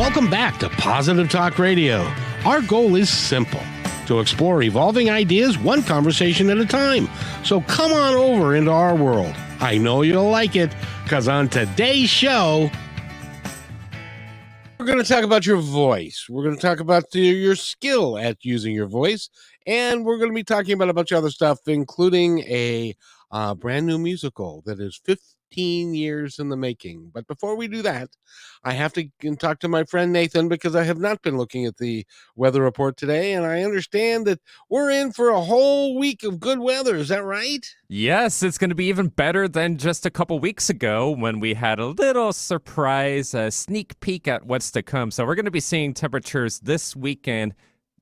Welcome back to Positive Talk Radio. Our goal is simple, to explore evolving ideas one conversation at a time. So come on over into our world. I know you'll like it, because on today's show, we're going to talk about your voice. We're going to talk about your skill at using your voice, and we're going to be talking about a bunch of other stuff, including a brand new musical that is 15 years in the making. But before we do that, I have to talk to my friend Nathan, because I have not been looking at the weather report today, and I understand that we're in for a whole week of good weather. Is that right? Yes, it's going to be even better than just a couple weeks ago when we had a little surprise, sneak peek at what's to come. So we're going to be seeing temperatures this weekend,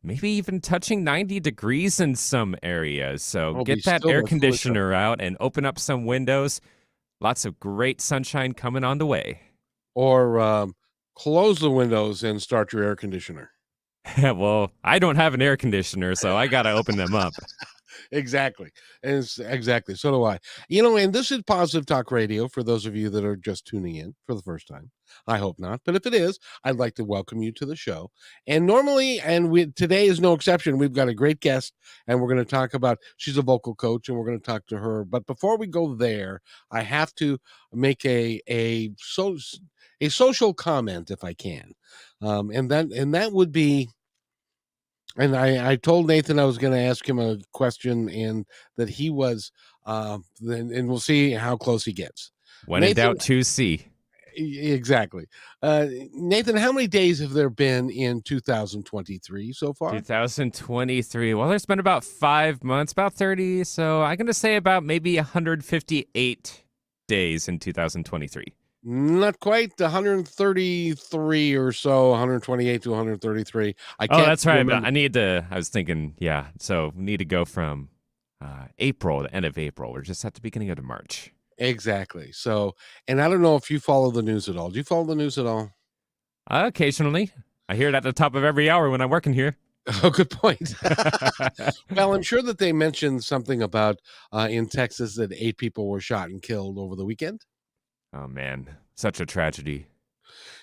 maybe even touching 90 degrees in some areas. So get that air conditioner out and open up some windows. Lots of great sunshine coming on the way. Or close the windows and start your air conditioner. Well, I don't have an air conditioner, so I got to open them up. Exactly. Exactly. So do I. And this is Positive Talk Radio for those of you that are just tuning in for the first time. I hope not. But if it is, I'd like to welcome you to the show. And normally, today is no exception, we've got a great guest, and we're going to talk about, she's a vocal coach, and we're going to talk to her. But before we go there, I have to make a social comment, if I can. And that would be, and I told Nathan I was going to ask him a question, and that he was, and we'll see how close he gets. When in doubt, choose C. Exactly. Nathan, how many days have there been in 2023 so far? 2023. Well, there's been about 5 months, about 30. So I'm going to say about maybe 158 days in 2023. Not quite, 133 or so, 128 to 133. That's right. But I was thinking, yeah. So we need to go from April, the end of April. We're just at the beginning of March. Exactly. So, and I don't know if you follow the news at all. Do you follow the news at all? Occasionally. I hear it at the top of every hour when I'm working here. Oh, good point. Well, I'm sure that they mentioned something about in Texas that 8 people were shot and killed over the weekend. Oh, man. Such a tragedy.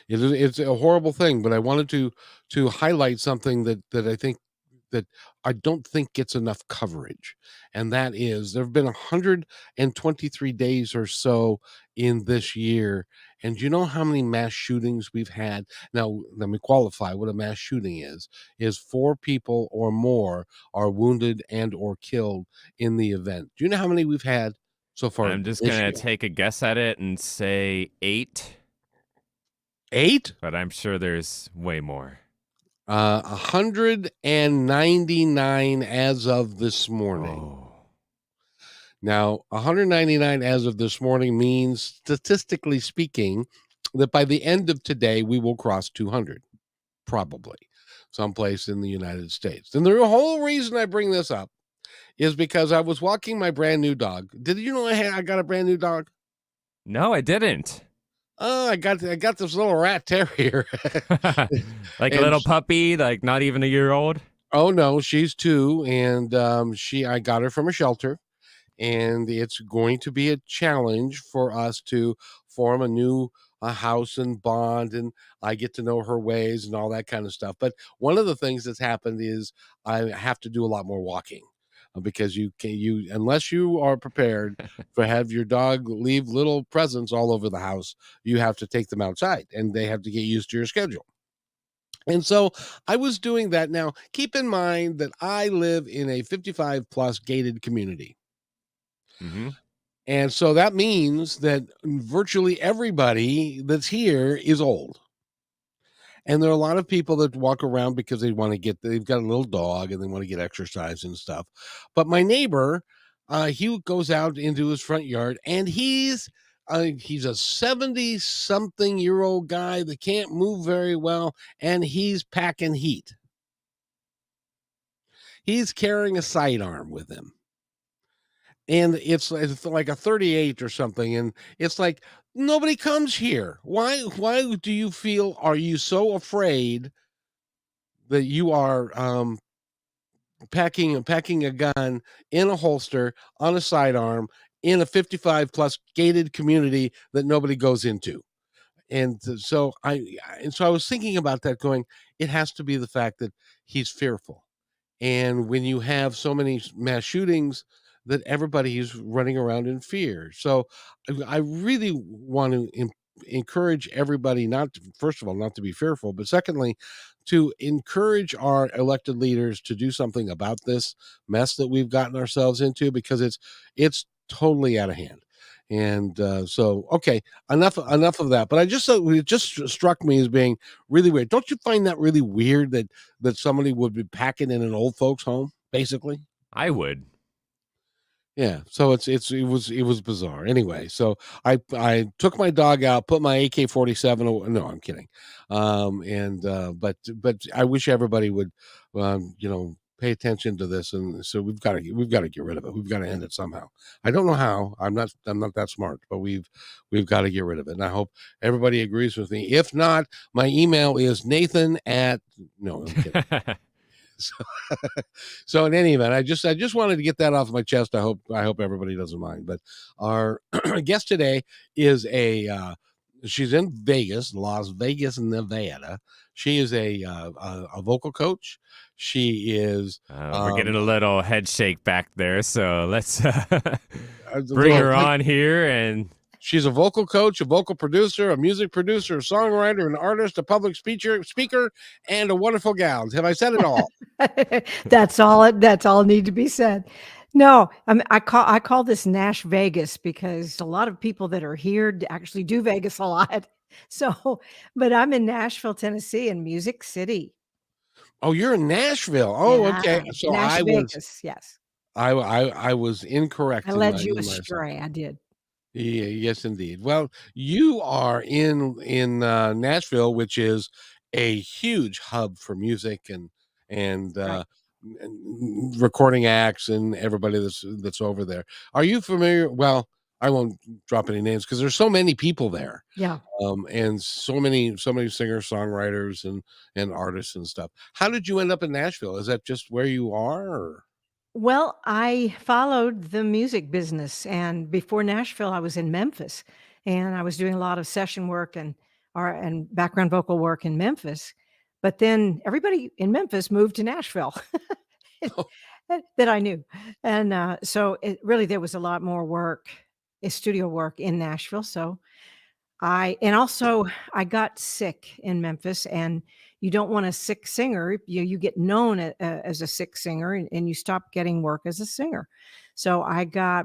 It's a horrible thing, but I wanted to highlight something that I don't think gets enough coverage. And that is, there have been 123 days or so in this year. And do you know how many mass shootings we've had? Now, let me qualify what a mass shooting is 4 people or more are wounded and or killed in the event. Do you know how many we've had so far? I'm just going to take a guess at it and say 8. 8? But I'm sure there's way more. 199 as of this morning. Oh. Now, 199 as of this morning means, statistically speaking, that by the end of today, we will cross 200, probably, someplace in the United States. And the whole reason I bring this up is because I was walking my brand new dog. Did you know I got a brand new dog? No, I didn't. Oh, I got this little rat terrier. Like a little puppy, like not even a year old? Oh, no, she's 2, and I got her from a shelter, and it's going to be a challenge for us to form a new house and bond, and I get to know her ways and all that kind of stuff. But one of the things that's happened is I have to do a lot more walking. Because unless you are prepared to have your dog leave little presents all over the house, you have to take them outside, and they have to get used to your schedule. And so I was doing that. Now, keep in mind that I live in a 55 plus gated community. Mm-hmm. And so that means that virtually everybody that's here is old. And there are a lot of people that walk around because they've got a little dog and they want to get exercise and stuff. But my neighbor, he goes out into his front yard, and he's a 70-something-year-old guy that can't move very well, and he's packing heat. He's carrying a sidearm with him. And it's like a 38 or something. And it's like, nobody comes here. Why do you feel, are you so afraid that you are packing a gun in a holster on a sidearm in a 55 plus gated community that nobody goes into? And so I was thinking about that, going, it has to be the fact that he's fearful. And when you have so many mass shootings, that everybody is running around in fear. So I really want to encourage everybody, not to, first of all, not to be fearful, but secondly, to encourage our elected leaders to do something about this mess that we've gotten ourselves into, because it's totally out of hand. And so, okay, enough of that. But I just thought it just struck me as being really weird. Don't you find that really weird that somebody would be packing in an old folks' home, basically? I would. Yeah, so it was bizarre. Anyway, so I took my dog out, put my AK-47 no, I'm kidding. And but I wish everybody would pay attention to this, and so we've got to get rid of it. We've got to end it somehow. I don't know how. I'm not that smart, but we've got to get rid of it. And I hope everybody agrees with me. If not, my email is Nathan at no, I'm kidding. So, so in any event, I just wanted to get that off my chest. I hope everybody doesn't mind. But our guest today is she's in Vegas, Las Vegas, Nevada. She is a vocal coach. She is We're getting a little head shake back there, so let's bring well, her on here. And she's a vocal coach, a vocal producer, a music producer, a songwriter, an artist, a public speaker, and a wonderful gal. Have I said it all? That's all need to be said. No, I call this Nash Vegas because a lot of people that are here actually do Vegas a lot. So, but I'm in Nashville, Tennessee, in Music City. Oh, you're in Nashville. Oh, Yeah, okay. So Nash I was Vegas. Yes, I was incorrect I in led my you in my astray. I did. Yeah, yes, indeed. Well, you are in Nashville, which is a huge hub for music and Right. recording acts and everybody that's over there. Are you familiar? Well, I won't drop any names because there's so many people there, Yeah. and so many singers, songwriters, and artists and stuff. How did you end up in Nashville? Is that just where you are? Or? Well, I followed the music business, and before Nashville, I was in Memphis, and I was doing a lot of session work and background vocal work in Memphis. But then everybody in Memphis moved to Nashville that I knew, and so there was a lot more work, studio work in Nashville. So I got sick in Memphis, and you don't want a sick singer. You get known as a sick singer, and you stop getting work as a singer. So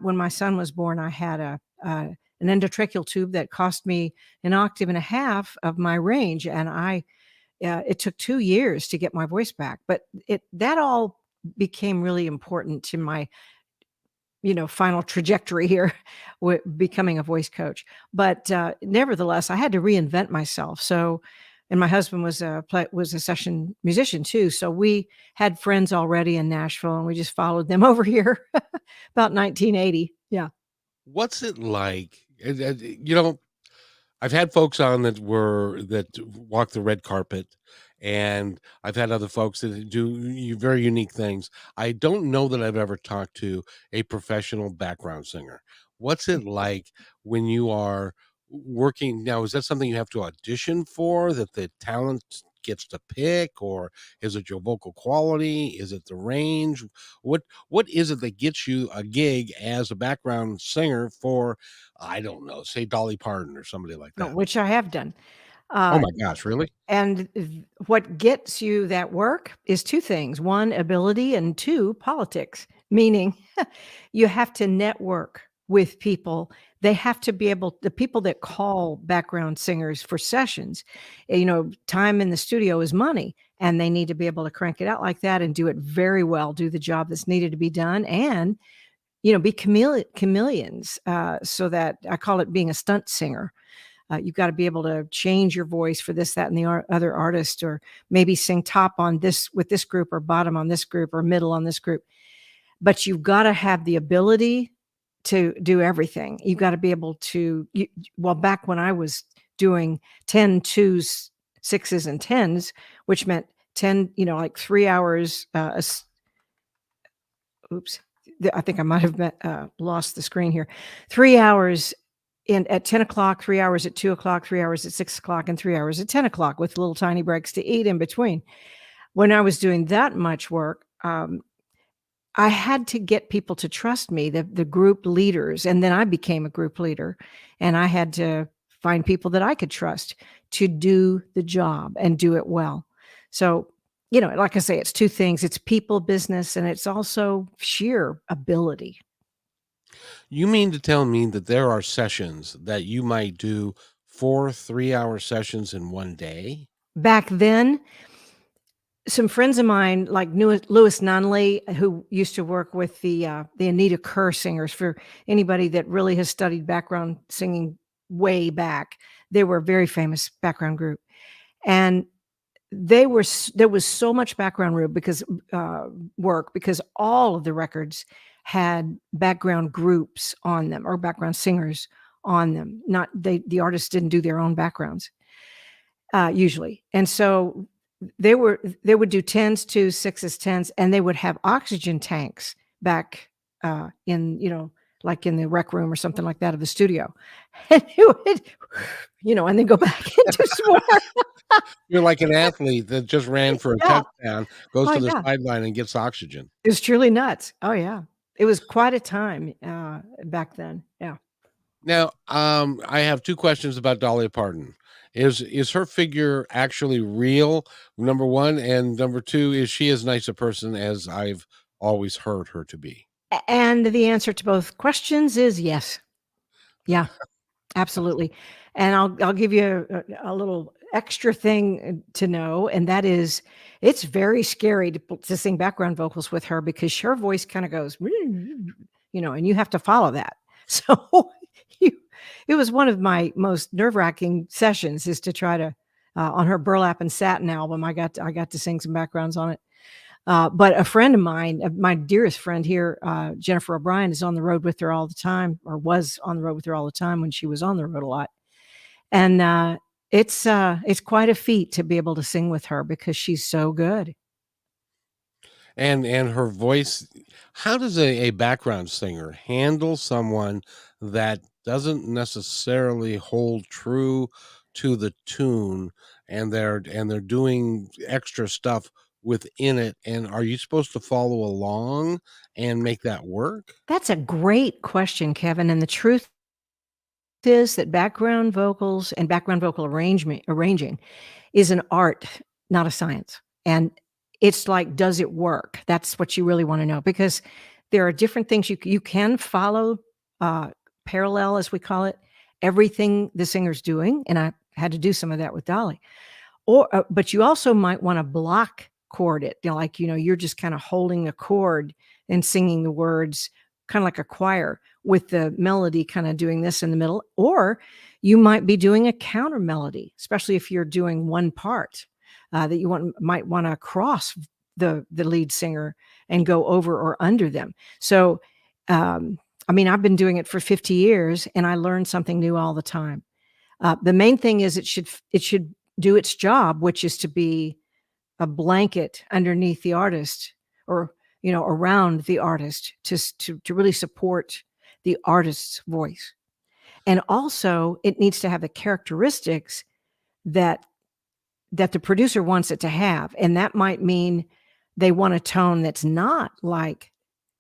when my son was born, I had an endotracheal tube that cost me an octave and a half of my range, and it took 2 years to get my voice back. But that all became really important to my final trajectory here with becoming a voice coach. But nevertheless, I had to reinvent myself. So, and my husband was a session musician too. So we had friends already in Nashville, and we just followed them over here about 1980. Yeah. What's it like? I've had folks on that walk the red carpet, and I've had other folks that do very unique things. I don't know that I've ever talked to a professional background singer. What's it like when you are working now? Is that something you have to audition for, that the talent gets to pick, or is it your vocal quality? Is it the range? What is it that gets you a gig as a background singer for, I don't know, say Dolly Parton or somebody like No, that? which I have done. Oh Uh, my gosh, really? and what gets you that work is two things: one, ability, and two, politics. Meaning, you have to network with people. They have to be the people that call background singers for sessions, time in the studio is money, and they need to be able to crank it out like that and do it very well, do the job that's needed to be done, and, be chameleons, so that I call it being a stunt singer. You've got to be able to change your voice for this, that, and the other artist, or maybe sing top on this with this group, or bottom on this group, or middle on this group. But you've got to have the ability to do everything. You've got to be able to, back when I was doing 10, 2s, 6s, and 10s, which meant 10, like 3 hours. Oops. I think I might have lost the screen here. 3 hours at 10 o'clock, 3 hours at 2 o'clock, 3 hours at 6 o'clock, and 3 hours at 10 o'clock with little tiny breaks to eat in between. When I was doing that much work, I had to get people to trust me, the group leaders, and then I became a group leader, and I had to find people that I could trust to do the job and do it well. So, like I say, it's two things. It's people business, and it's also sheer ability. You mean to tell me that there are sessions that you might do 4 3-hour sessions in one day? Back then, some friends of mine, like Louis Nunley, who used to work with the Anita Kerr singers, for anybody that really has studied background singing way back, they were a very famous background group. And there was so much background work because all of the records had background groups on them, or background singers on them. Not the artists didn't do their own backgrounds usually. And so they would do 10s, 2s, 6s, 10s, and they would have oxygen tanks back in, like in the rec room or something like that of the studio. And it would, and then go back into some more. You're like an athlete that just ran for a Yeah. touchdown, goes Oh, to the yeah. sideline and gets oxygen. It was truly nuts. Oh, yeah. It was quite a time back then. Yeah. Now, I have 2 questions about Dolly Parton. Is her figure actually real, number 1, and number 2, is she as nice a person as I've always heard her to be? And the answer to both questions is yes. Yeah, absolutely. And I'll give you a little extra thing to know, and that is, it's very scary to sing background vocals with her because her voice kind of goes, and you have to follow that. So it was one of my most nerve-wracking sessions, is to try to on her Burlap and Satin album. I got to sing some backgrounds on it. But a friend of mine, my dearest friend here, Jennifer O'Brien, is on the road with her all the time, or was on the road with her all the time when she was on the road a lot. And it's quite a feat to be able to sing with her because she's so good. And her voice, how does a background singer handle someone that doesn't necessarily hold true to the tune, and they're doing extra stuff within it, and are you supposed to follow along and make that work? That's a great question, Kevin. And the truth is that background vocals and background vocal arranging is an art, not a science. And it's like, does it work? That's what you really want to know, because there are different things you can follow, parallel, as we call it, everything the singer's doing. And I had to do some of that with Dolly. But you also might want to block chord it, you're just kind of holding a chord and singing the words, kind of like a choir, with the melody kind of doing this in the middle. Or you might be doing a counter melody, especially if you're doing one part that you might want to cross the lead singer and go over or under them. So, I've been doing it for 50 years, and I learn something new all the time. The main thing is it should do its job, which is to be a blanket underneath the artist, or around the artist, to really support the artist's voice. And also, it needs to have the characteristics that the producer wants it to have. And that might mean they want a tone that's not like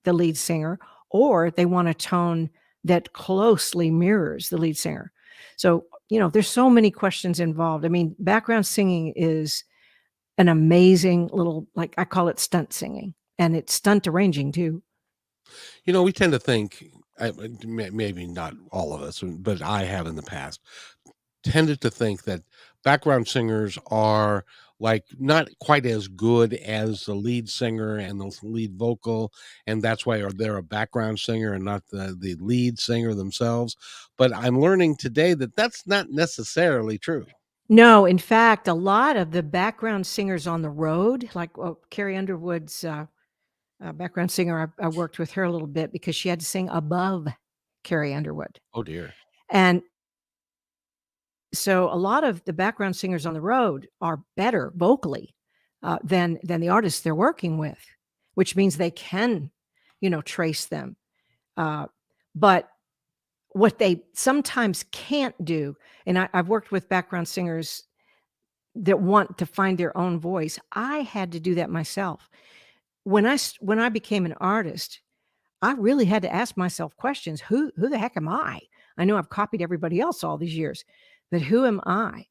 the lead singer, or they want a tone that closely mirrors the lead singer. So, there's so many questions involved. I mean, background singing is an amazing little, like I call it, stunt singing, and it's stunt arranging too. We tend to think, maybe not all of us, but I have in the past, tended to think that background singers are like not quite as good as the lead singer and the lead vocal, and that's why they're a background singer and not the lead singer themselves. But I'm learning today that that's not necessarily true. No, in fact, a lot of the background singers on the road, like Carrie Underwood's background singer, I worked with her a little bit because she had to sing above Carrie Underwood. Oh dear. And so a lot of the background singers on the road are better vocally than the artists they're working with, which means they can, trace them. But what they sometimes can't do, and I've worked with background singers that want to find their own voice. I had to do that myself. When I became an artist, I really had to ask myself questions. Who the heck am I? I know I've copied everybody else all these years, but who am I?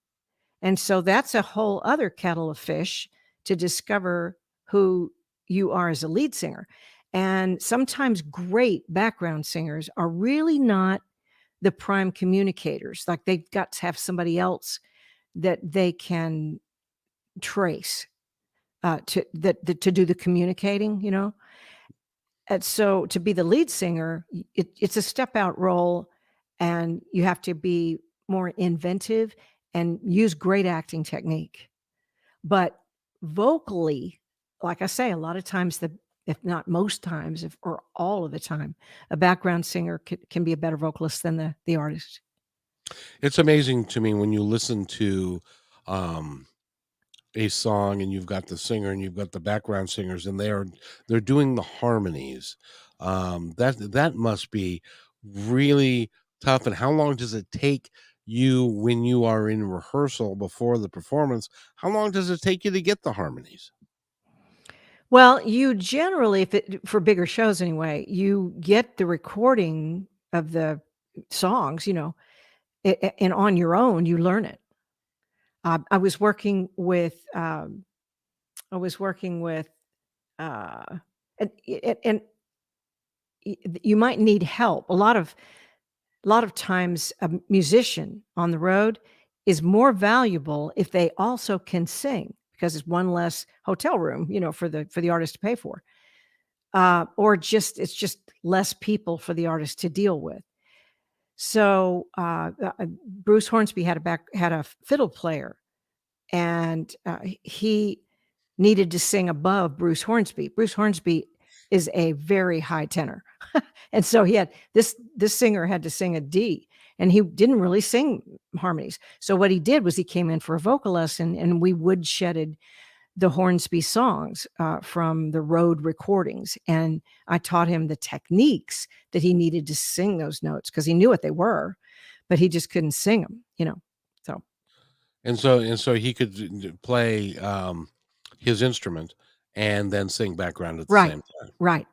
And so that's a whole other kettle of fish to discover who you are as a lead singer. And sometimes great background singers are really not the prime communicators. Like they've got to have somebody else that they can trace to do the communicating, you know. And so to be the lead singer, it's a step out role, and you have to be more inventive and use great acting technique. But vocally, like I say, a lot of times, if not most times, or all of the time, a background singer can be a better vocalist than the artist. It's amazing to me when you listen to um a song and you've got the singer and you've got the background singers and they're doing the harmonies. That must be really tough. And how long does it take you when you are in rehearsal before the performance? How long does it take you to get the harmonies? Well, you generally, for bigger shows anyway, you get the recording of the songs, you know, and on your own, you learn it. I was working with, I was working with, uh, and you might need help. A lot of times, a musician on the road is more valuable if they also can sing, because it's one less hotel room, you know, for the artist to pay for, or just it's just less people for the artist to deal with. So Bruce Hornsby had a fiddle player, and he needed to sing above Bruce Hornsby. Bruce Hornsby is a very high tenor, and so he had this singer had to sing a D, and he didn't really sing harmonies. So what he did was he came in for a vocal lesson, and we woodshedded the Hornsby songs from the road recordings, and I taught him the techniques that he needed to sing those notes, because he knew what they were, but he just couldn't sing them, you know. So And so he could play his instrument and then sing background at the right, same time. right,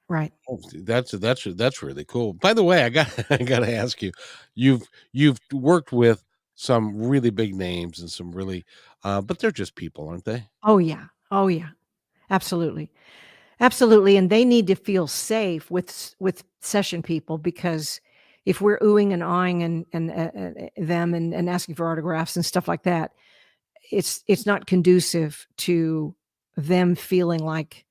right. Oh, that's really cool. By the way, I got I gotta ask you, you've worked with some really big names and some really, but they're just people, aren't they? Oh yeah, oh yeah, absolutely. Absolutely, and they need to feel safe with session people, because if we're oohing and awing and them and asking for autographs and stuff like that, it's not conducive to them feeling like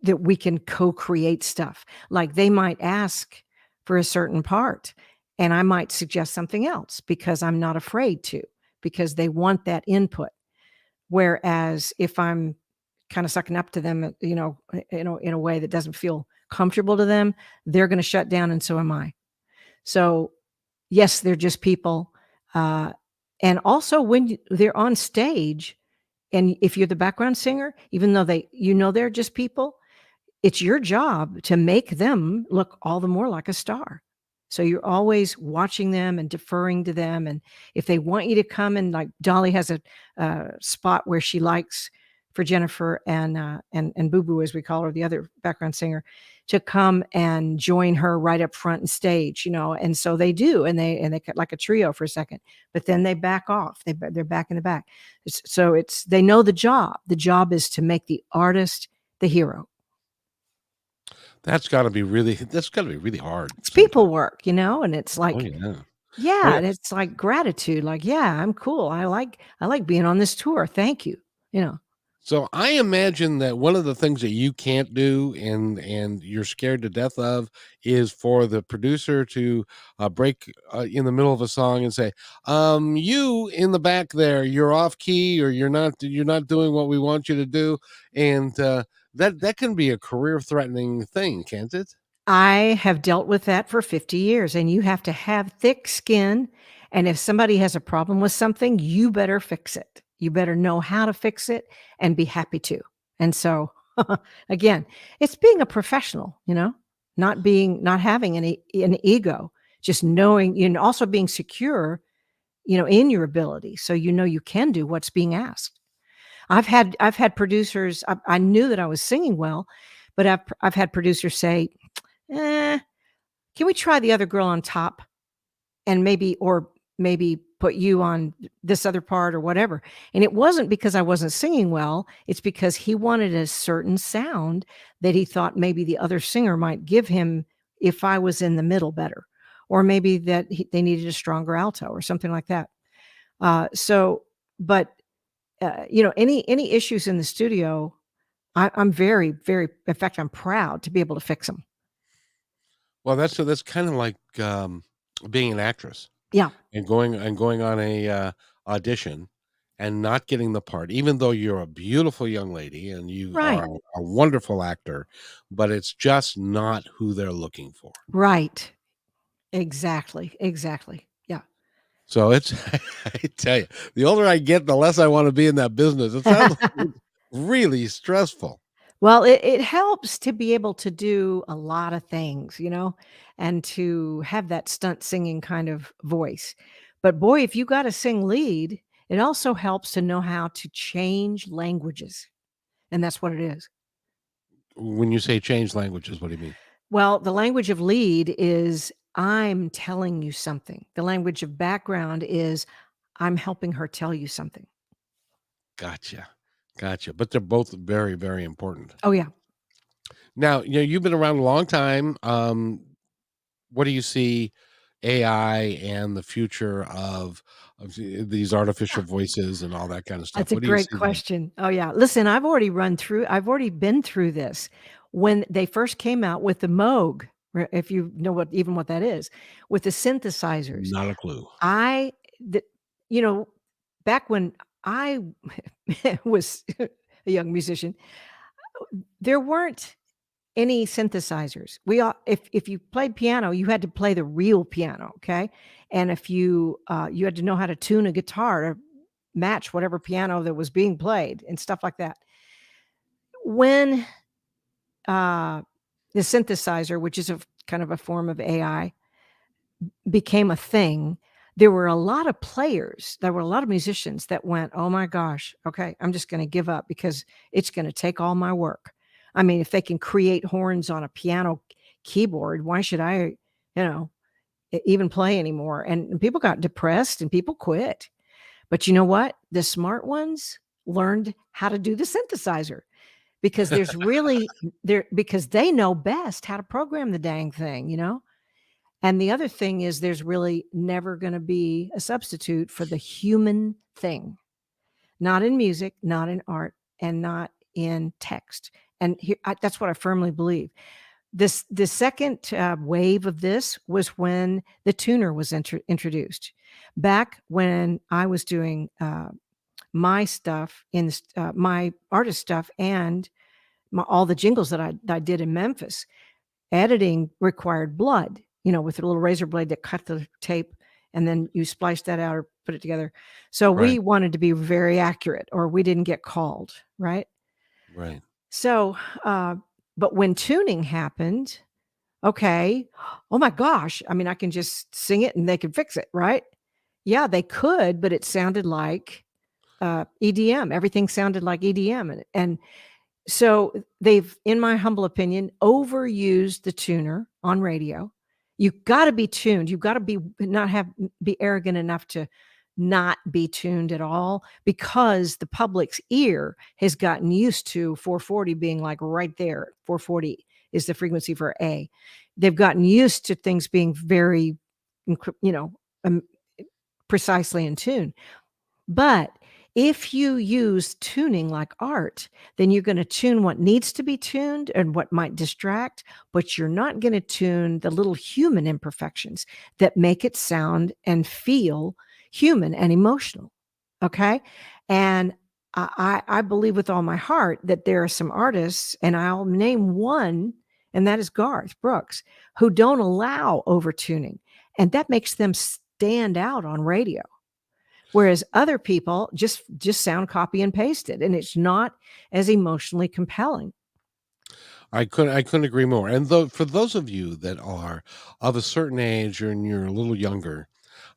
that we can co-create stuff. Like they might ask for a certain part, and I might suggest something else because I'm not afraid to, because they want that input. Whereas if I'm kind of sucking up to them, in a way that doesn't feel comfortable to them, they're going to shut down, and so am I. So, yes, they're just people. And also, when they're on stage, and if you're the background singer, even though they're just people, it's your job to make them look all the more like a star. So you're always watching them and deferring to them. And if they want you to come, and like Dolly has a spot where she likes for Jennifer and Boo Boo, as we call her, the other background singer, to come and join her right up front and stage, you know. And so they do, and they cut like a trio for a second, but then they back off. They're back in the back. So they know the job. The job is to make the artist the hero. That's got to be really hard It's people sometimes. work, you know, and it's Oh like, yeah. Oh yeah, yeah. and it's like gratitude. Like, yeah, I'm cool. I like being on this tour. Thank you. You know. So I imagine that one of the things that you can't do and you're scared to death of is for the producer to break in the middle of a song and say, you in the back there, you're off key, or you're not doing what we want you to do," and that can be a career threatening thing, can't it? I have dealt with that for 50 years, and you have to have thick skin. And if somebody has a problem with something, you better fix it. You better know how to fix it and be happy to. And so, again, it's being a professional, you know, not having an ego, just knowing, and also being secure, in your ability. So, you can do what's being asked. I've had producers, I knew that I was singing well, but I've had producers say, can we try the other girl on top and maybe put you on this other part or whatever. And it wasn't because I wasn't singing well. It's because he wanted a certain sound that he thought maybe the other singer might give him if I was in the middle better, or maybe that they needed a stronger alto or something like that. Any issues in the studio, I'm very, very, in fact, I'm proud to be able to fix them. Well, that's kind of like being an actress. Yeah. And going on a audition and not getting the part, even though you're a beautiful young lady and you Right. are a wonderful actor, but it's just not who they're looking for. Right. Exactly. Yeah. So it's, I tell you, the older I get, the less I want to be in that business. It sounds really stressful. Well, it helps to be able to do a lot of things, and to have that stunt singing kind of voice. But boy, if you got to sing lead, it also helps to know how to change languages. And that's what it is. When you say change languages, what do you mean? Well, the language of lead is I'm telling you something. The language of background is I'm helping her tell you something. Gotcha. But they're both very, very important. Oh, yeah. Now, you've been around a long time. What do you see AI and the future of these artificial voices and all that kind of stuff? That's a What do you great see there? question. Oh, yeah. Listen, I've already been through this. When they first came out with the Moog, if you know what that is, with the synthesizers, Not a clue. back when I was a young musician, there weren't any synthesizers. If you played piano, you had to play the real piano, okay? And if you had to know how to tune a guitar to match whatever piano that was being played and stuff like that. When the synthesizer, which is a kind of a form of AI, became a thing, there were a lot of players, there were a lot of musicians that went, oh my gosh, okay, I'm just going to give up because it's going to take all my work. I mean, if they can create horns on a piano keyboard, why should I, even play anymore? And people got depressed and people quit. But you know what? The smart ones learned how to do the synthesizer because because they know best how to program the dang thing, And the other thing is there's really never going to be a substitute for the human thing, not in music, not in art, and not in text. And that's what I firmly believe. The second wave of this was when the tuner was introduced. Back when I was doing my stuff in my artist stuff and all the jingles that I did in Memphis, editing required blood, with a little razor blade that cut the tape, and then you splice that out or put it together. So we wanted to be very accurate, or we didn't get called, right? Right. So, but when tuning happened, okay, oh my gosh, I mean, I can just sing it and they can fix it, right? Yeah, they could, but it sounded like EDM. Everything sounded like EDM. And so they've, in my humble opinion, overused the tuner on radio. You've got to be tuned. You've got to be arrogant enough to not be tuned at all, because the public's ear has gotten used to 440 being like right there. 440 is the frequency for A. They've gotten used to things being very, precisely in tune. But if you use tuning like art, then you're going to tune what needs to be tuned and what might distract, but you're not going to tune the little human imperfections that make it sound and feel human and emotional. Okay. And I believe with all my heart that there are some artists, and I'll name one, and that is Garth Brooks, who don't allow overtuning. And that makes them stand out on radio. Whereas other people just sound copy and pasted, and it's not as emotionally compelling. I couldn't agree more. And though for those of you that are of a certain age and you're a little younger,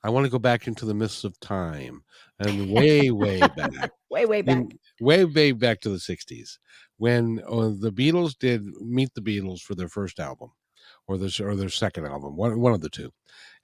I want to go back into the mists of time and way back. Way, way back. Way back to the 60s when the Beatles did Meet the Beatles for their first album or their second album, one of the two.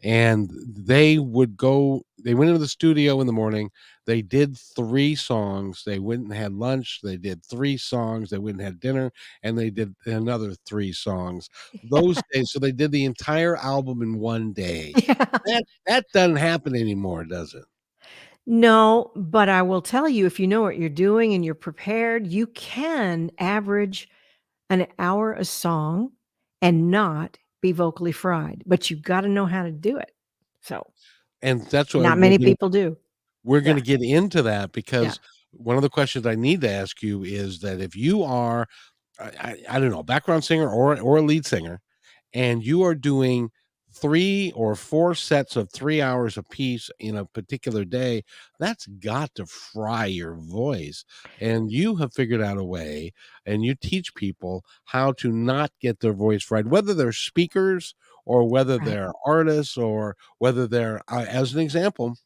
And they went into the studio in the morning. They did 3 songs. They went and had lunch. They did 3 songs. They went and had dinner, and they did another 3 songs those days. So they did the entire album in one day. Yeah. That doesn't happen anymore, does it? No, but I will tell you, if you know what you're doing and you're prepared, you can average an hour a song and not be vocally fried, but you got to know how to do it. So And that's what not many people do. we're Yeah. going to get into that because Yeah. one of the questions I need to ask you is that if you are, I don't know, background singer or a lead singer, and you are doing 3 or 4 sets of 3 hours apiece in a particular day, that's got to fry your voice. And you have figured out a way, and you teach people how to not get their voice fried, whether they're speakers or whether Right. they're artists or whether they're, as an example,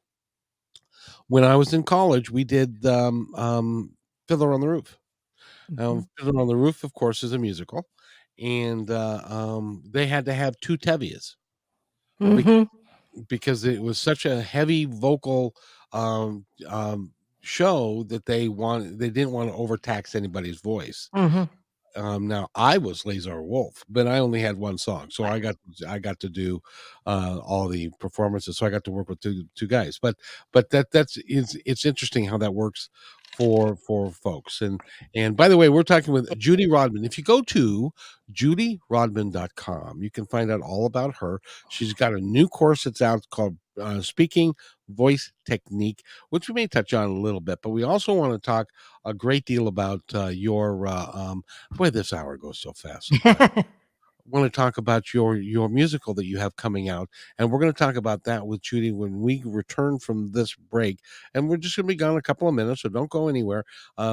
when I was in college, we did Fiddler on the Roof. Mhm. Fiddler on the Roof, of course, is a musical, and they had to have 2 tevias Mhm. because it was such a heavy vocal show that they didn't want to overtax anybody's voice. Mhm. Now I was Lazar Wolf, but I only had 1 song, so Right. I got to do all the performances. So I got to work with two guys. But it's interesting how that works for folks. And by the way, we're talking with Judy Rodman. If you go to judyrodman.com, you can find out all about her. She's got a new course that's out called Speaking Voice Technique, which we may touch on a little bit, but we also want to talk a great deal about your boy, this hour goes so fast. I want to talk about your musical that you have coming out, and we're going to talk about that with Judy when we return from this break. And we're just going to be gone a couple of minutes, so don't go anywhere.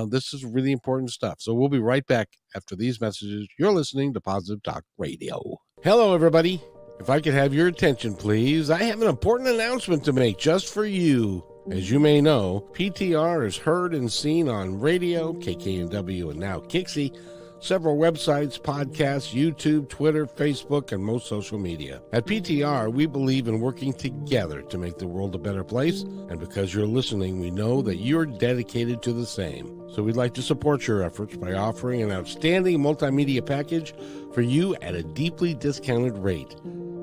This is really important stuff. So we'll be right back after these messages. You're listening to Positive Talk Radio. Hello, everybody. If I could have your attention, please, I have an important announcement to make just for you. As you may know, PTR is heard and seen on radio, KKNW, and now Kixie, several websites, podcasts, YouTube, Twitter, Facebook, and most social media. At PTR, we believe in working together to make the world a better place, and because you're listening, we know that you're dedicated to the same. So we'd like to support your efforts by offering an outstanding multimedia package for you at a deeply discounted rate.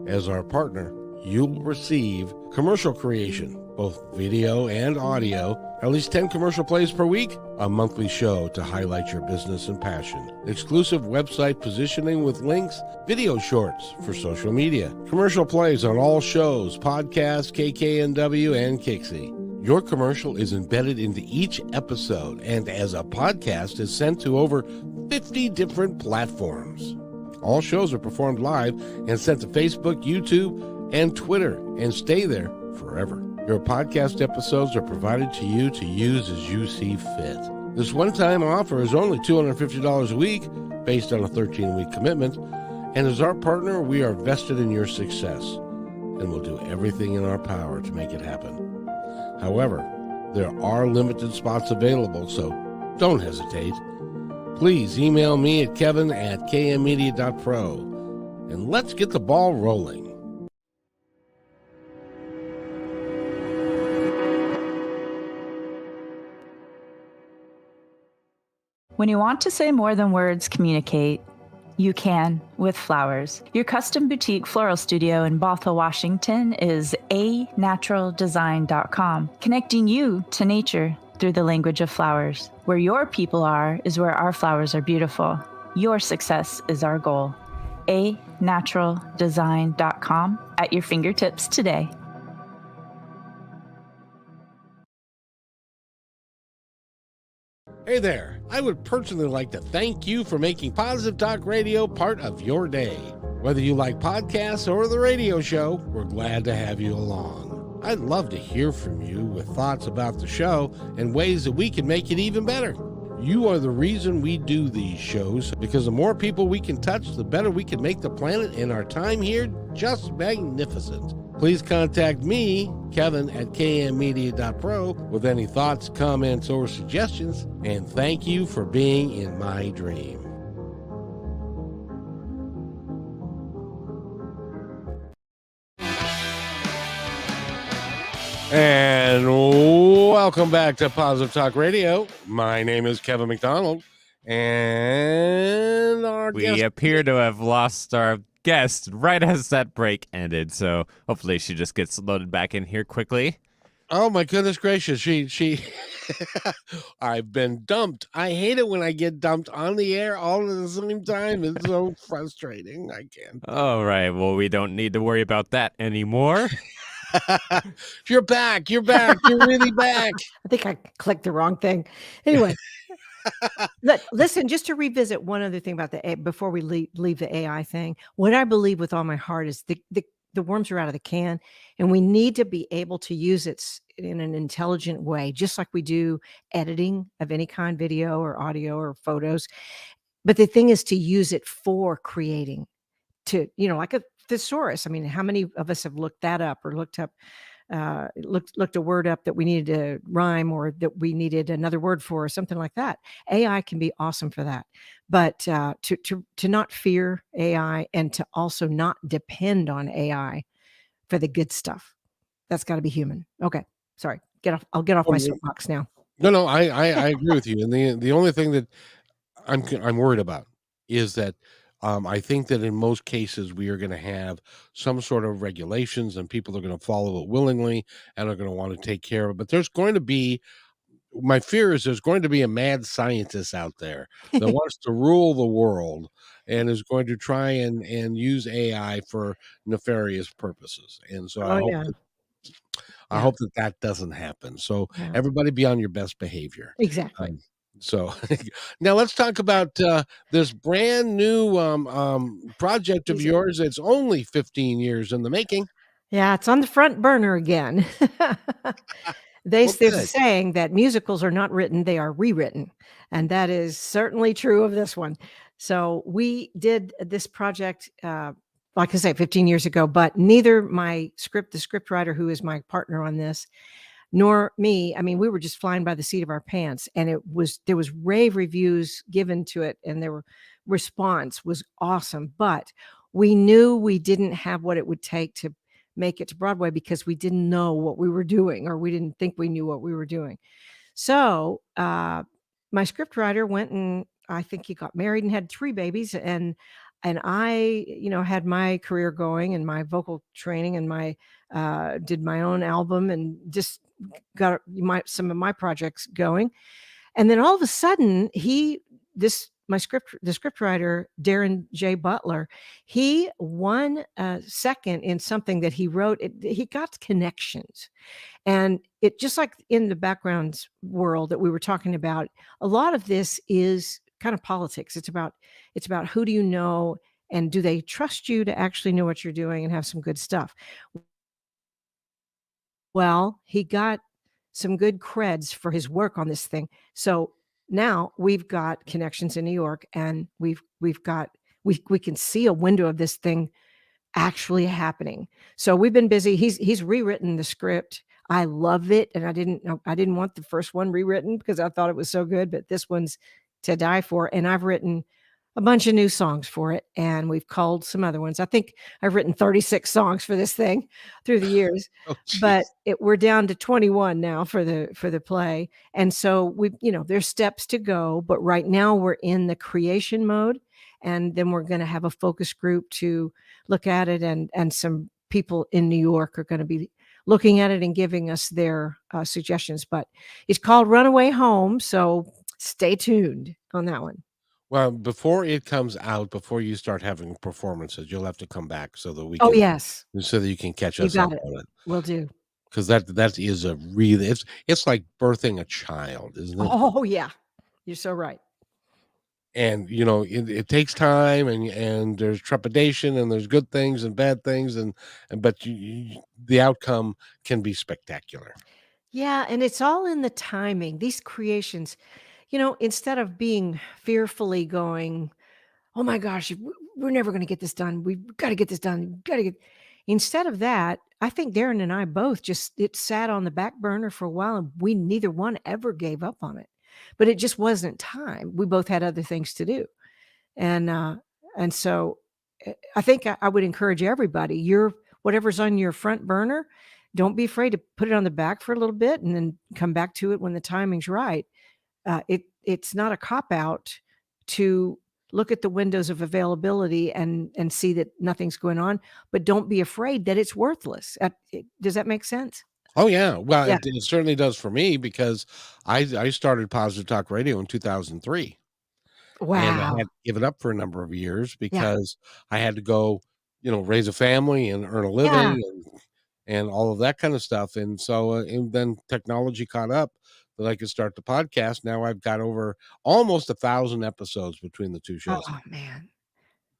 As our partner, you'll receive commercial creation, both video and audio, at least 10 commercial plays per week, a monthly show to highlight your business and passion, exclusive website positioning with links, video shorts for social media, commercial plays on all shows, podcasts, KKNW, and Kixie. Your commercial is embedded into each episode and as a podcast is sent to over 50 different platforms. All shows are performed live and sent to Facebook, YouTube, and Twitter, and stay there forever. Your podcast episodes are provided to you to use as you see fit. This one-time offer is only $250 a week, based on a 13-week commitment, and as our partner, we are vested in your success, and will do everything in our power to make it happen. However, there are limited spots available, so don't hesitate. Please email me at kevin@kmmedia.pro, and let's get the ball rolling. When you want to say more than words communicate, you can with flowers. Your custom boutique floral studio in Bothell, Washington is anaturaldesign.com, connecting you to nature through the language of flowers. Where your people are is where our flowers are beautiful. Your success is our goal. anaturaldesign.com at your fingertips today. Hey there, I would personally like to thank you for making Positive Talk Radio part of your day. Whether you like podcasts or the radio show, we're glad to have you along. I'd love to hear from you with thoughts about the show and ways that we can make it even better. You are the reason we do these shows, because the more people we can touch, the better we can make the planet and our time here just magnificent. Please contact me, Kevin, at kmmedia.pro with any thoughts, comments, or suggestions. And thank you for being in my dream. And welcome back to Positive Talk Radio. My name is Kevin McDonald, and we appear to have lost our guest right as that break ended. So hopefully she just gets loaded back in here quickly. Oh my goodness gracious! She, I've been dumped. I hate it when I get dumped on the air all at the same time. It's so frustrating. I can't. All right. Well, we don't need to worry about that anymore. You're back. You're really back. I think I clicked the wrong thing. Anyway, listen, just to revisit one other thing about before we leave the AI thing, what I believe with all my heart is the worms are out of the can, and we need to be able to use it in an intelligent way, just like we do editing of any kind, video or audio or photos. But the thing is to use it for creating, to, like a thesaurus. I mean, how many of us have looked that up, or looked a word up that we needed to rhyme, or that we needed another word for, or something like that? AI can be awesome for that. But to not fear AI, and to also not depend on AI for the good stuff. That's got to be human. Okay. Sorry. I'll get off my soapbox now. No, I agree with you. And the only thing that I'm worried about is that I think that in most cases we are going to have some sort of regulations, and people are going to follow it willingly and are going to want to take care of it. But there's going to be, my fear is there's going to be a mad scientist out there that wants to rule the world and is going to try and use AI for nefarious purposes. And so I hope that doesn't happen. So everybody be on your best behavior. Exactly. So now let's talk about this brand new project of yours. It's only 15 years in the making. Yeah, it's on the front burner again. There's a saying that musicals are not written, they are rewritten. And that is certainly true of this one. So we did this project, like I say, 15 years ago, but neither the script writer, who is my partner on this, nor me, I mean, we were just flying by the seat of our pants, and there was rave reviews given to it, and response was awesome. But we knew we didn't have what it would take to make it to Broadway, because we didn't know what we were doing, or we didn't think we knew what we were doing. So my script writer went, and I think he got married and had 3 babies, and I, had my career going, and my vocal training, and did my own album, and just got some of my projects going. And then all of a sudden, the script writer, Darren J. Butler, he won second in something that he wrote. He got connections. And it, just like in the background world that we were talking about, a lot of this is kind of politics. It's about who do you know, and do they trust you to actually know what you're doing and have some good stuff. Well, he got some good creds for his work on this thing. So now we've got connections in New York, and we can see a window of this thing actually happening. So we've been busy. He's rewritten the script. I love it. And I didn't want the first one rewritten because I thought it was so good, but this one's to die for. And I've written a bunch of new songs for it, and we've culled some other ones. I think I've written 36 songs for this thing through the years, but we're down to 21 now for the play. And so there's steps to go, but right now we're in the creation mode, and then we're going to have a focus group to look at it, and some people in New York are going to be looking at it and giving us their suggestions. But it's called Runaway Home, so stay tuned on that one. Well, before it comes out, before you start having performances, you'll have to come back so that we can, so that you can catch us up on it. Will do. Because that is a really, it's like birthing a child, isn't it? Oh yeah, you're so right. And it takes time, and there's trepidation, and there's good things and bad things, but the outcome can be spectacular. Yeah, and it's all in the timing. These creations, instead of being fearfully going, "Oh my gosh, we're never going to get this done. We've got to get this done. Got to get." Instead of that, I think Darren and I both just it sat on the back burner for a while, and we neither one ever gave up on it. But it just wasn't time. We both had other things to do, and so I think I would encourage everybody. Whatever's on your front burner, don't be afraid to put it on the back for a little bit, and then come back to it when the timing's right. It's not a cop out to look at the windows of availability and see that nothing's going on, but don't be afraid that it's worthless. Does that make sense? Oh yeah. Well, Yeah. it certainly does for me because I started Positive Talk Radio in 2003. And I Wow. had to give it up for a number of years Yeah. because I had to go, raise a family and earn a Yeah. living and all of that kind of stuff. And so, and then technology caught up that I could start the podcast. Now I've got over almost 1,000 episodes between the two shows. Oh man.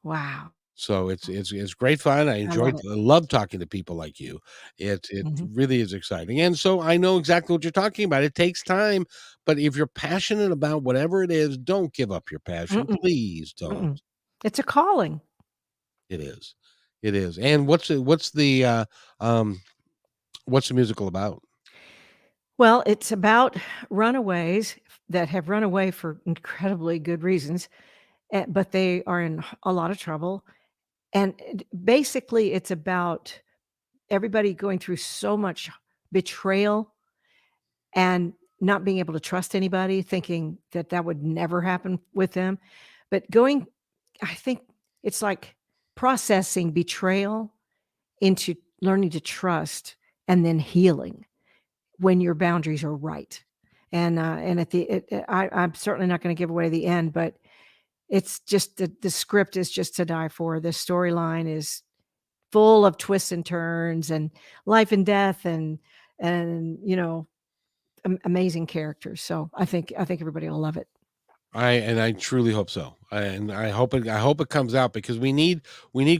Wow. So it's great fun. I love it. love talking to people like you. It Mhm. really is exciting. And so I know exactly what you're talking about. It takes time, but if you're passionate about whatever it is, don't give up your passion. Mm-mm. Please don't. Mm-mm. It's a calling. It is. It is. And what's the musical about? Well, it's about runaways that have run away for incredibly good reasons, but they are in a lot of trouble. And basically, it's about everybody going through so much betrayal and not being able to trust anybody, thinking that that would never happen with them. But I think it's like processing betrayal into learning to trust and then healing when your boundaries are right. And I'm certainly not going to give away the end, but it's just the script is just to die for. The storyline is full of twists and turns and life and death and amazing characters. So I think everybody will love it. I truly hope so. I hope it comes out because we need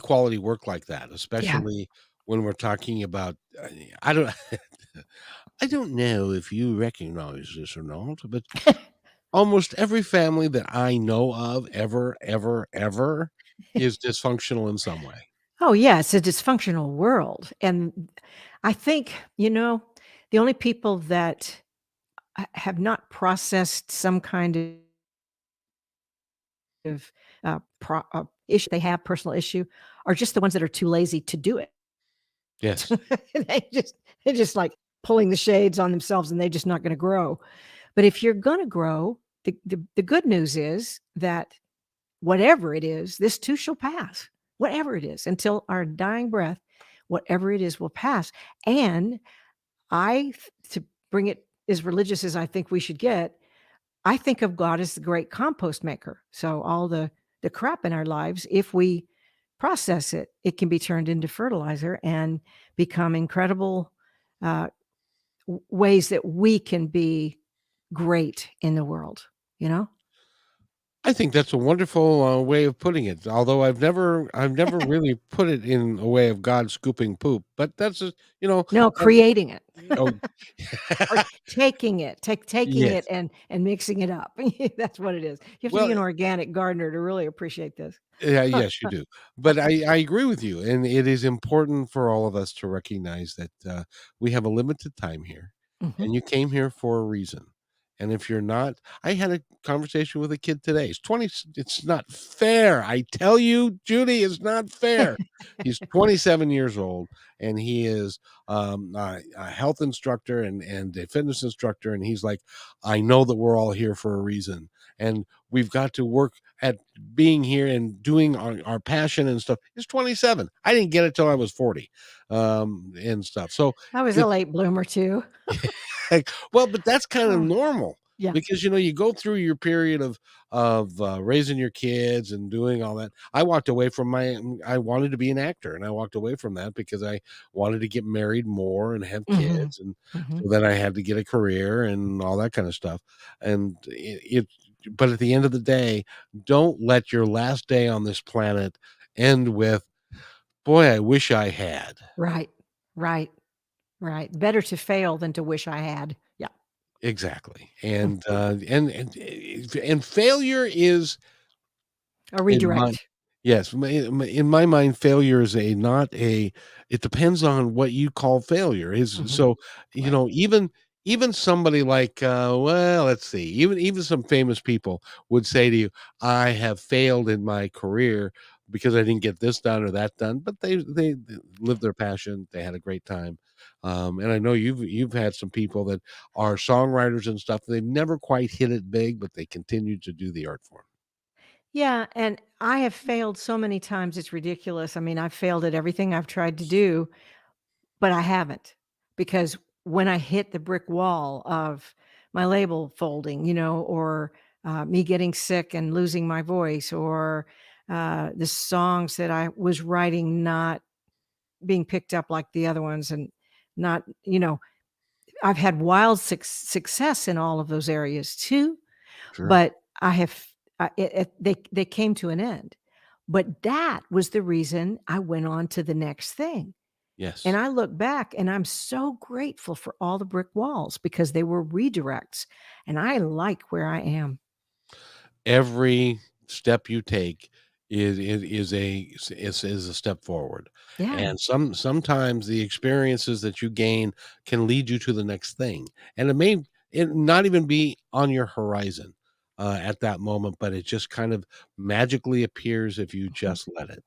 quality work like that, Yeah. especially when we're talking about I don't I don't know if you recognize this or not, but almost every family that I know of ever is dysfunctional in some way. Oh yeah, it's a dysfunctional world. And I think, the only people that have not processed some kind of issue they have, personal issue, are just the ones that are too lazy to do it. Yes. They're just like pulling the shades on themselves and they're just not going to grow. But if you're going to grow, the good news is that whatever it is, this too shall pass. Whatever it is, until our dying breath, whatever it is will pass. And to bring it as religious as I think we should get, I think of God as the great compost maker. So all the crap in our lives, if we process it, it can be turned into fertilizer and become incredible uh, ways that we can be great in the world. I think that's a wonderful way of putting it. Although I've never really put it in a way of God scooping poop, but that's just, No, um, creating it. oh, Or taking it, taking it yes. and mixing it up. That's what it is. You have to Well, be an organic gardener to really appreciate this. yeah, yes, you do. But I agree with you, and it is important for all of us to recognize that we have a limited time here, Mhm. and you came here for a reason. And if you're not, I had a conversation with a kid today. He's 20. It's not fair. I tell you, Judy, it's not fair. He's 27 years old, and he is a health instructor and a fitness instructor. And he's like, I know that we're all here for a reason, and we've got to work at being here and doing our passion and stuff. He's 27. I didn't get it till I was 40, and stuff. So I was a it, late bloomer too. well, but that's kind of Oh, normal yeah. because you go through your period of raising your kids and doing all that. I walked away from I wanted to be an actor, and I walked away from that because I wanted to get married more and have Mhm. kids, and Mhm. so then I had to get a career and all that kind of stuff. And but at the end of the day, don't let your last day on this planet end with, "Boy, I wish I had." Right. Right. Right. Better to fail than to wish I had. Yeah. exactly. And failure is A in my redirect. yes, in my mind, failure is a not a it depends on what you call failure. Is Mhm. so, Right. even somebody like, well, let's see, even some famous people would say to you, "I have failed in my career because I didn't get this done or that done," but they lived their passion, they had a great time. And I know you've had some people that are songwriters and stuff, they've never quite hit it big, but they continue to do the art form. Yeah, and I have failed so many times, it's ridiculous. I mean, I've failed at everything I've tried to do, but I haven't, because when I hit the brick wall of my label folding, or, me getting sick and losing my voice, or, the songs that I was writing not being picked up like the other ones, and not I've had wild success in all of those areas too, Sure. but I have they came to an end. But that was the reason I went on to the next thing. And Yes. I look back and I'm so grateful for all the brick walls because they were redirects, and I like where I am. Every step you take is a step forward, Yeah. and sometimes the experiences that you gain can lead you to the next thing, and it not even be on your horizon at that moment, but it just kind of magically appears if you Mhm. just let it.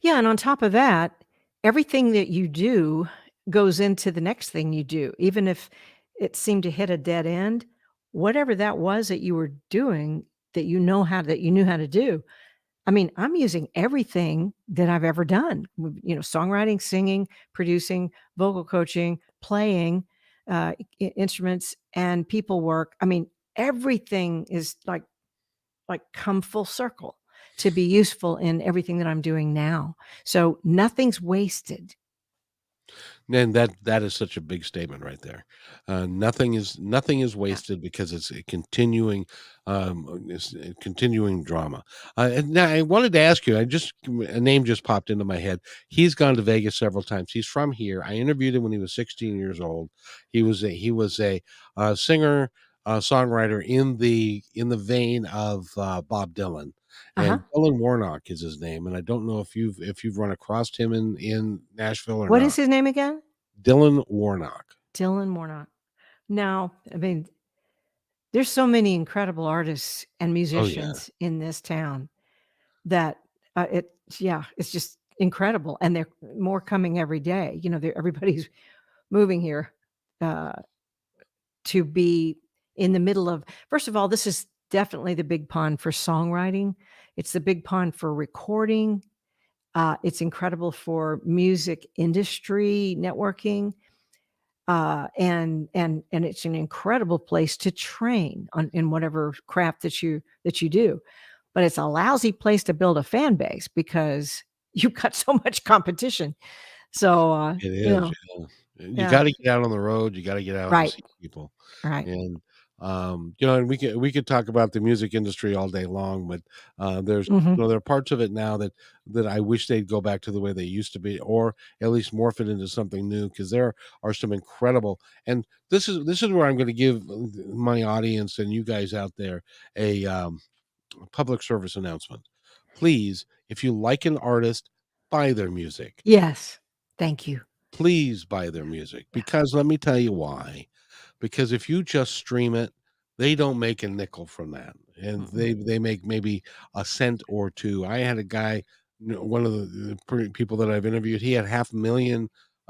Yeah, and on top of that, everything that you do goes into the next thing you do. Even if it seemed to hit a dead end, whatever that was that you were doing that you knew how to do. I mean, I'm using everything that I've ever done, songwriting, singing, producing, vocal coaching, playing, instruments and people work. I mean, everything is like come full circle to be useful in everything that I'm doing now. So nothing's wasted. And that is such a big statement right there. Nothing is Yeah. wasted because it's a continuing drama. And now I wanted to ask you. A name just popped into my head. He's gone to Vegas several times. He's from here. I interviewed him when he was 16 years old. He was a singer, songwriter in the vein of Bob Dylan. Uh-huh. And Dylan Warnock is his name, and I don't know if you've run across him in Nashville or What is not. his name again? Dylan Warnock. Dylan Warnock. Now, I mean, there's so many incredible artists and Oh, yeah. musicians in this town that it's just incredible. And they're more coming every day. Everybody's moving here uh, to be in the middle of, first of all, this is definitely the big pond for songwriting. It's the big pond for recording. It's incredible for music industry networking. And it's an incredible place to train in whatever craft that you do. But it's a lousy place to build a fan base because you've got so much competition. So, It is, yeah. You yeah, gotta get out on the road, you gotta get out and right, see people, right. and, and we could talk about the music industry all day long, but, there's Mhm. there are parts of it now that I wish they'd go back to the way they used to be, or at least morph it into something new, because there are some incredible and this is where I'm gonna give my audience and you guys out there a public service announcement. Please, if you like an artist, buy their music. Yes. Thank you. Please buy their music, Yeah. because let me tell you why. Because if you just stream it, they don't make a nickel from that, and Mm-mm. they make maybe a cent or two. I had a guy, one of the people that I've interviewed, he had 500,000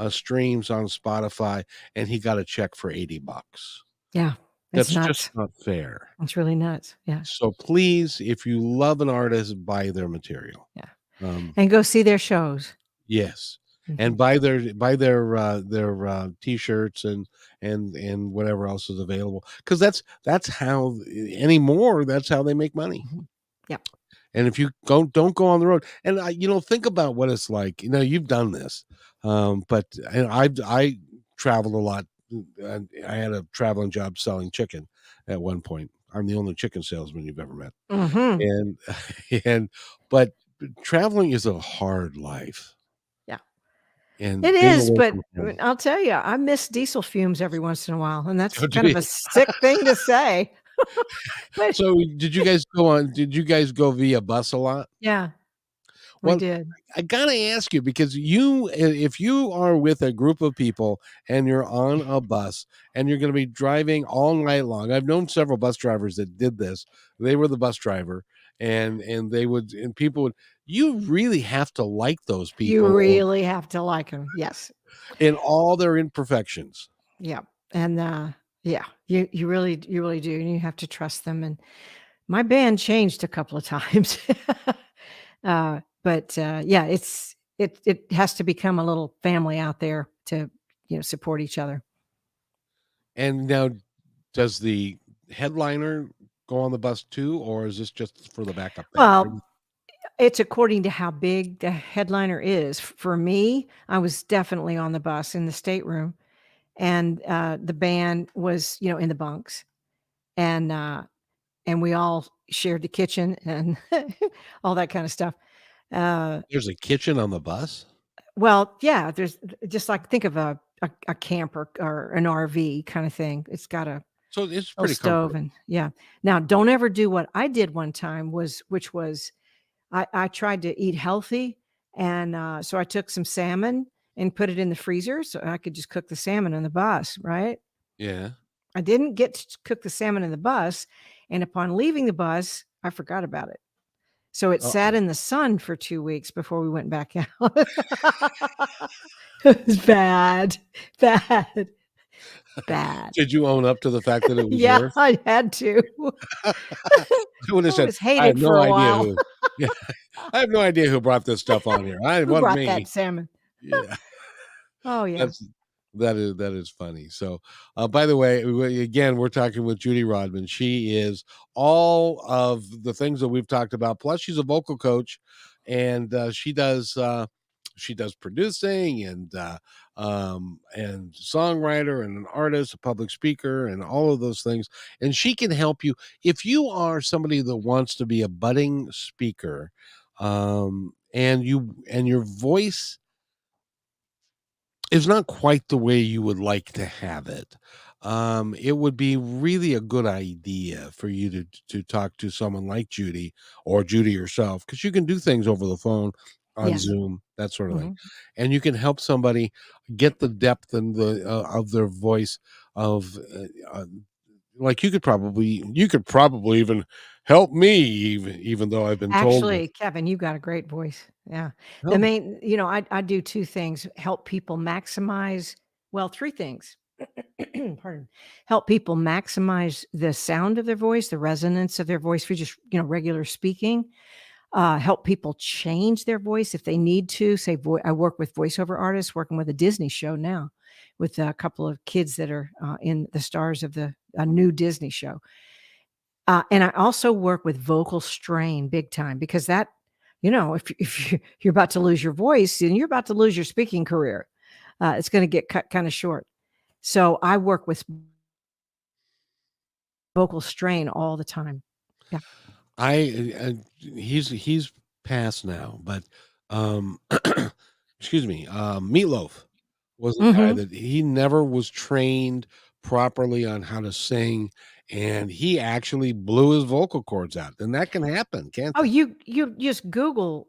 streams on Spotify, and he got a check for $80. Yeah. It's That's just nuts. not fair. It's really nuts. Yeah. So please, if you love an artist, buy their material. Yeah. Um, And go see their shows. Yes, Mhm. and buy their T-shirts and whatever else is available, because that's how anymore, that's how they make money, Mhm. Yep. and if you don't go on the road and think about what it's like, you've done this, but and I traveled a lot, and I had a traveling job selling chicken at one point. I'm the only chicken salesman you've ever met, Mhm. and and but traveling is a hard life. Yeah. and It being is, away but from home. I'll tell you, I miss diesel fumes every once in a while, and that's Oh, do kind of you? a sick thing to say. But So, did you guys go via bus a lot? yeah, we Well, did. I gotta ask you because if you are with a group of people and you're on a bus and you're gonna be driving all night long. I've known several bus drivers that did this. They were the bus driver and they would and people would you really have to like those You people or really have to like them. Yes. in all their imperfections. Yeah. And, yeah, you really do, and you have to trust them, and my band changed a couple of times. Yeah, it has to become a little family out there to, support each other. And now does the headliner go on the bus too, or is this just for the backup band? Well, it's according to how big the headliner is. For me, I was definitely on the bus in the stateroom, and, the band was, in the bunks, and, we all shared the kitchen and all that kinda stuff. Uh, There's a kitchen on the bus? well, yeah, there's just like think of a camper or an RV kinda thing. It's got a So it's little pretty stove comfortable. and yeah. Now, don't ever do what I did one time which was I tried to eat healthy, and, so I took some salmon and put it in the freezer so I could just cook the salmon on the bus, right? Yeah. I didn't get to cook the salmon in the bus, and upon leaving the bus, I forgot about it. So it sat Uh-oh. in the sun for 2 weeks before we went back out. It was bad, bad, bad. Did you own up to the fact that it was Yeah, yours? I had to. I would have I said, was "I have hated no for a idea while. who." Yeah, I have no idea who brought this stuff on here. It Who wasn't brought that me. salmon? Yeah. Oh, yeah. That's that is funny. So, by the way, again, we're talking with Judy Rodman. She is all of the things that we've talked about. Plus, she's a vocal coach, and she does producing and songwriter and an artist, a public speaker, and all of those things. And she can help you if you are somebody that wants to be a budding speaker, and your voice is not quite the way you would like to have it. It would be really a good idea for you to talk to someone like Judy or Judy herself, because you can do things over the phone, on Yeah. Zoom, that sort of thing, Mhm. and you can help somebody get the depth and the of their voice of like you could probably even help me even though I've been told that. Actually, Kevin, you got a great voice. Yeah. The Oh, main I do 2 things, help people maximize well, 3 things. Pardon. Help people maximize the sound of their voice, the resonance of their voice for just, regular speaking. Help people change their voice if they need to. Say, I work with voiceover artists, working with a Disney show now with a couple of kids that are, in the stars of the a new Disney show. And I also work with vocal strain big time because that, if you're about to lose your voice and you're about to lose your speaking career, it's going to get cut kind of short. So I work with vocal strain all the time. Yeah. He's passed now, but um, excuse me, Meatloaf was a guy Hmm. that he never was trained properly on how to sing, and he actually blew his vocal cords out, and that can happen, can't Oh, it? you just Google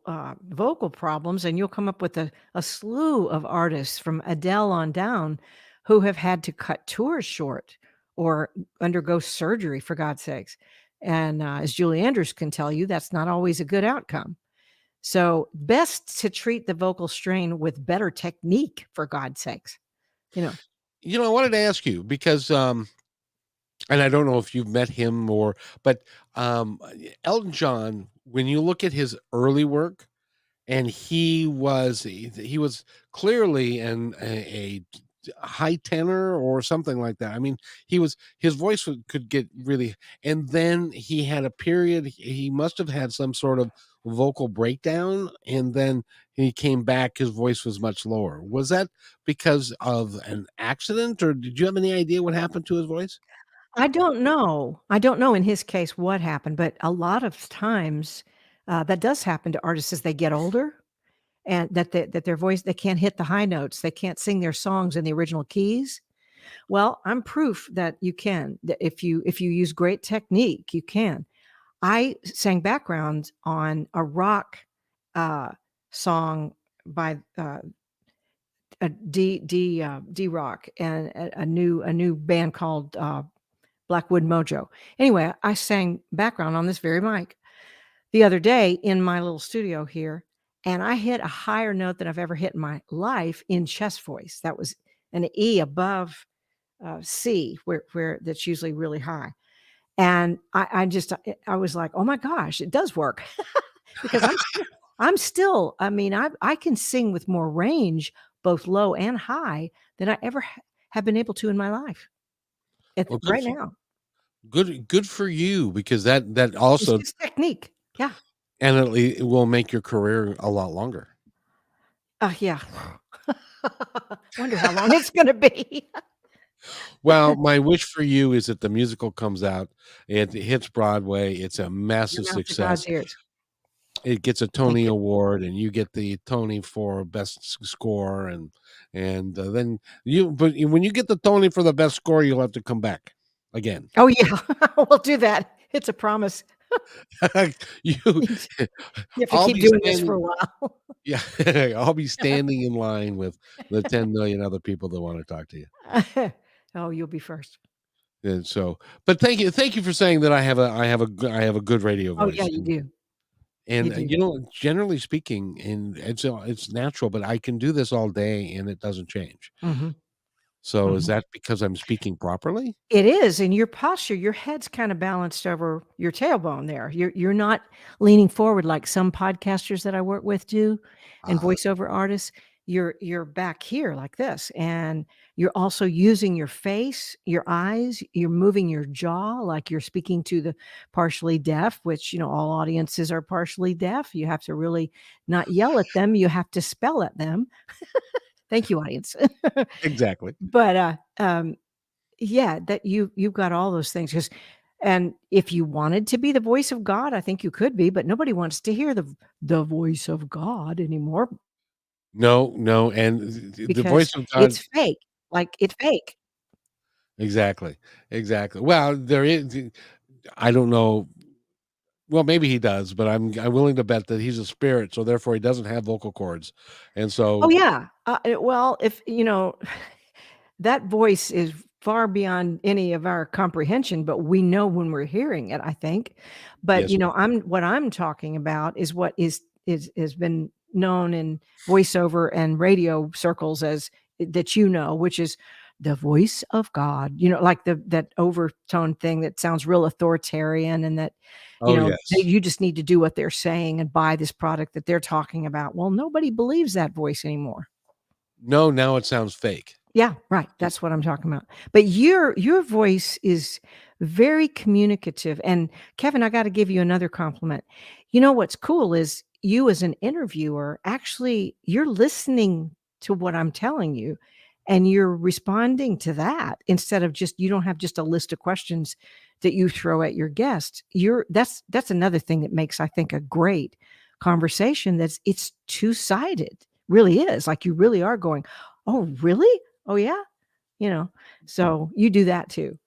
vocal problems and you'll come up with a slew of artists from Adele on down who have had to cut tours short or undergo surgery for God's sakes. And as Julie Andrews can tell you, that's not always a good outcome. So best to treat the vocal strain with better technique for God's sakes. You know. I wanted to ask you because and I don't know if you've met him but Elton John, when you look at his early work, and he was clearly a high tenor or something like that. I mean, his voice could get really, and then he had a period. He must have had some sort of vocal breakdown, and then he came back. His voice was much lower. Was that because of an accident, or did you have any idea what happened to his voice? I don't know. I don't know in his case what happened, but a lot of times that does happen to artists as they get older. and that their voice, they can't hit the high notes, they can't sing their songs in the original keys. Well, I'm proof that you can. That if you use great technique, you can. I sang background on a rock song by D Rock, and a new band called Blackwood Mojo. Anyway, I sang background on this very mic the other day in my little studio here, and I hit a higher note than I've ever hit in my life in chest voice. That was an E above C, where that's usually really high. And I was like, oh my gosh, it does work. Because I'm still, I mean, I can sing with more range, both low and high, than I ever have been able to in my life. Well, Right now. good for you, because that It's also, just technique. Yeah. and it will make your career a lot longer. Yeah. Wonder how long it's going to be. Well, my wish for you is that the musical comes out, it hits Broadway, it's a massive Your mouth to success. God's ears. It gets a Tony Award, and you get the Tony for best score, and then but when you get the Tony for the best score, you'll have to come back again. Oh yeah, we'll do that. It's a promise. You You have to I'll keep be doing this standing- for a while. Yeah, I'll be standing in line with the 10 million other people that want to talk to you. Oh, you'll be first. And so, but thank you for saying that I have a good radio Oh voice. yeah, you do. And You do. generally speaking, and it's natural, but I can do this all day and it doesn't change. Mhm. So is Mhm. that because I'm speaking properly? It is, and your posture, your head's kind of balanced over your tailbone there. You're not leaning forward like some podcasters that I work with do, and Ah. voiceover artists. You're back here like this, and you're also using your face, your eyes, you're moving your jaw like you're speaking to the partially deaf, which, all audiences are partially deaf. You have to really not yell at them, you have to spell at them. Thank you, audience. Exactly. But, yeah, that you've got all those things, and if you wanted to be the voice of God, I think you could be, but nobody wants to hear the voice of God anymore No, and the because voice of God. it's fake. Like, it's fake. Exactly. Well, there is. I don't know. Well, maybe he does, but I'm willing to bet that he's a spirit, so therefore he doesn't have vocal cords, and so. Oh, yeah. Well, if that voice is far beyond any of our comprehension, but we know when we're hearing it, I think. But, Yes. what I'm talking about is what is has been known in voiceover and radio circles as that, which is the voice of God, like that overtone thing that sounds real authoritarian, and that, Oh, yes. you just need to do what they're saying and buy this product that they're talking about. Well, nobody believes that voice anymore. No, now it sounds fake. Yeah, right. That's what I'm talking about. But your voice is very communicative. And Kevin, I got to give you another compliment. What's cool is you as an interviewer, actually, you're listening to what I'm telling you and you're responding to that instead of you don't have just a list of questions that you throw at your guest. That's another thing that makes, I think, a great conversation. It's two-sided. Really is. Like, you really are going, oh, really? Oh, yeah. So you do that too.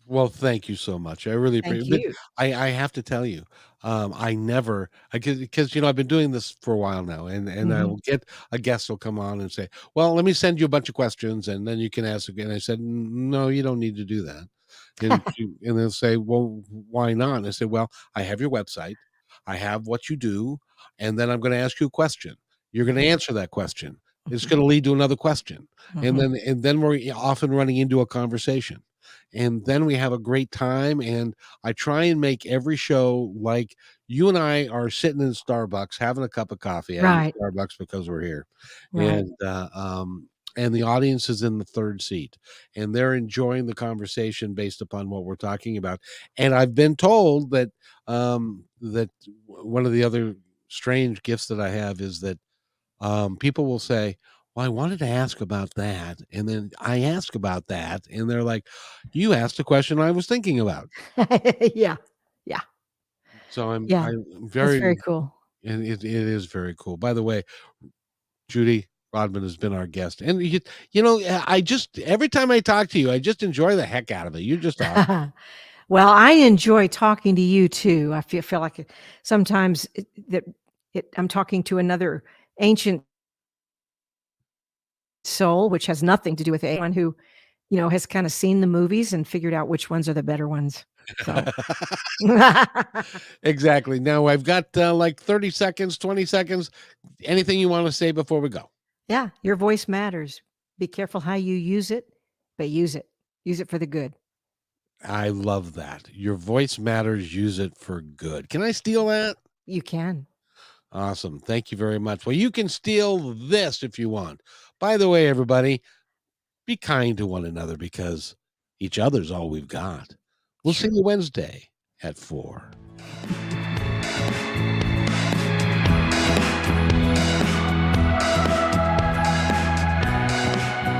Well, thank you so much. I really Thank appreciate it. you. I have to tell you, I never, because I've been doing this for a while now, and I Mhm. will get a guest will come on and say, "Well, let me send you a bunch of questions, and then you can ask again." I said, "No, you don't need to do that." And they'll say, "Well, why not?" And I said, "Well, I have your website, I have what you do, and then I'm going to ask you a question. You're going to answer that question. It's going to lead to another question, Mhm. and then we're often running into a conversation." And then we have a great time, and I try and make every show like you and I are sitting in Starbucks having a cup of coffee. I use Right. Starbucks because we're here, Right. and the audience is in the third seat, and they're enjoying the conversation based upon what we're talking about. And I've been told that that one of the other strange gifts that I have is that people will say, "Well, I wanted to ask about that." And then I ask about that. And they're like, "You asked a question I was thinking about." Yeah. Yeah. So I'm Yeah. That's very, very cool. and it is very cool. By the way, Judy Rodman has been our guest. And, I just, every time I talk to you, I just enjoy the heck out of it. You're just awesome. Well, I enjoy talking to you too. I feel like sometimes I'm talking to another ancient soul, which has nothing to do with anyone who, has kind of seen the movies and figured out which ones are the better ones. So. Exactly. Now I've got like 30 seconds, 20 seconds. Anything you want to say before we go? Yeah, your voice matters. Be careful how you use it, but use it. Use it for the good. I love that. Your voice matters. Use it for good. Can I steal that? You can. Awesome. Thank you very much. Well, you can steal this if you want. By the way, everybody, be kind to one another because each other's all we've got. We'll see you Wednesday at 4.